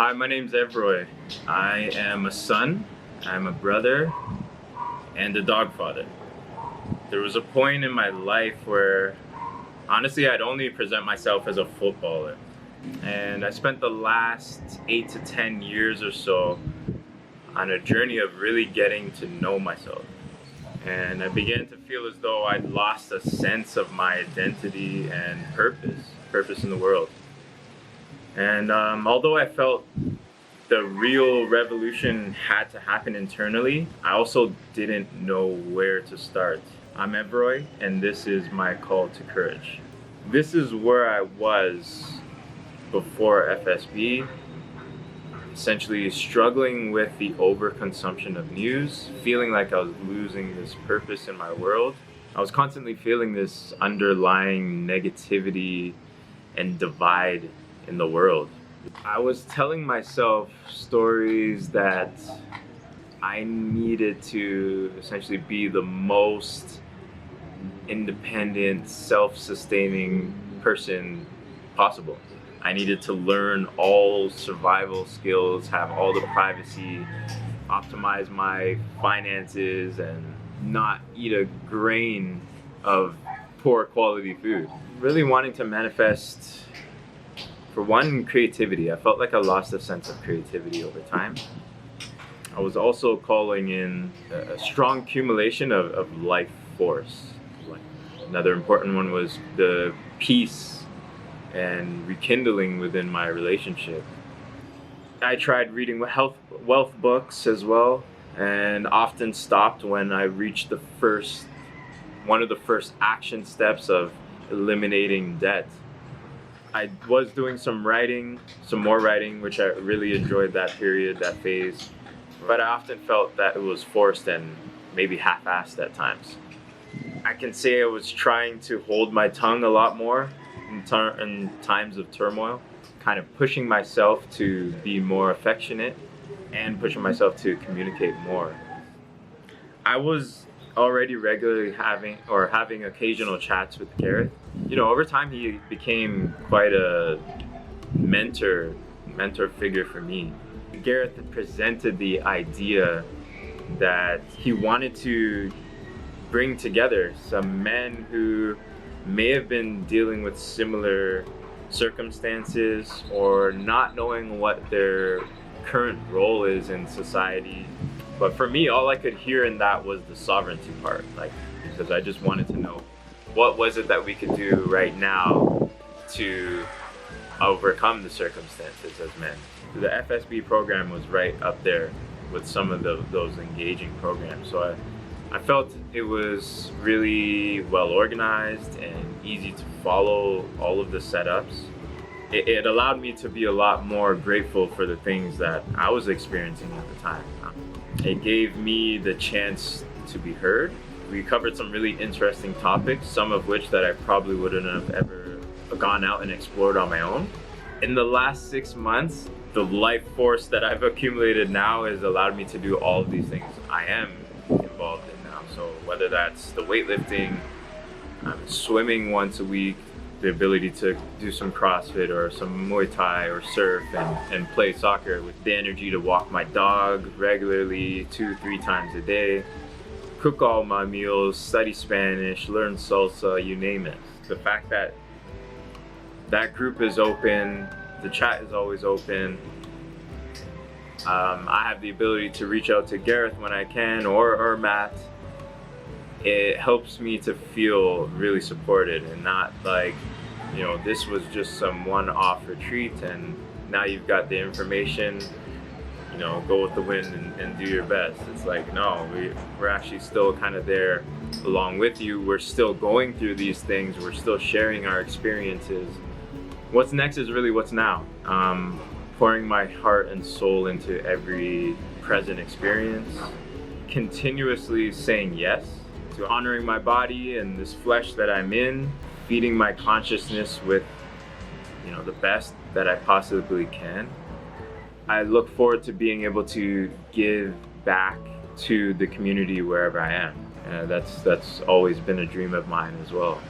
Hi, my name's Evroy. I am a son, I'm a brother, and a dog father. There was a point in my life where, honestly, I'd only present myself as a footballer. And I spent the last 8 to 10 years or so on a journey of really getting to know myself. And I began to feel as though I'd lost a sense of my identity and purpose in the world. And although I felt the real revolution had to happen internally, I also didn't know where to start. I'm Evroy, and this is my call to courage. This is where I was before FSB, essentially struggling with the overconsumption of news, feeling like I was losing this purpose in my world. I was constantly feeling this underlying negativity and divide in the world. I was telling myself stories that I needed to essentially be the most independent, self-sustaining person possible. I needed to learn all survival skills, have all the privacy, optimize my finances, and not eat a grain of poor quality food. Really wanting to manifest, for one, creativity. I felt like I lost a sense of creativity over time. I was also calling in a strong accumulation of life force. Another important one was the peace and rekindling within my relationship. I tried reading wealth books as well, and often stopped when I reached one of the first action steps of eliminating debt. I was doing some more writing, which I really enjoyed that period, that phase, but I often felt that it was forced and maybe half-assed at times. I can say I was trying to hold my tongue a lot more in times of turmoil, kind of pushing myself to be more affectionate and pushing myself to communicate more. I was already regularly having occasional chats with Gareth. Over time he became quite a mentor figure for me. Gareth had presented the idea that he wanted to bring together some men who may have been dealing with similar circumstances or not knowing what their current role is in society. But for me, all I could hear in that was the sovereignty part, because I just wanted to know what was it that we could do right now to overcome the circumstances as men. The FSB program was right up there with some of those engaging programs. So I felt it was really well organized and easy to follow all of the setups. It allowed me to be a lot more grateful for the things that I was experiencing at the time. It gave me the chance to be heard. We covered some really interesting topics, some of which that I probably wouldn't have ever gone out and explored on my own. In the last 6 months, the life force that I've accumulated now has allowed me to do all of these things I am involved in now. So whether that's the weightlifting, swimming once a week, the ability to do some CrossFit or some Muay Thai or surf and play soccer, with the energy to walk my dog regularly 2-3 times a day, cook all my meals, study Spanish, learn salsa, you name it. The fact that that group is open, the chat is always open. I have the ability to reach out to Gareth when I can, or Matt. It helps me to feel really supported and not like, this was just some one-off retreat and now you've got the information, go with the wind and do your best. It's like, no, we're actually still kind of there along with you. We're still going through these things. We're still sharing our experiences. What's next is really what's now. Pouring my heart and soul into every present experience, continuously saying yes to honoring my body and this flesh that I'm in, feeding my consciousness with the best that I possibly can. I look forward to being able to give back to the community wherever I am. That's always been a dream of mine as well.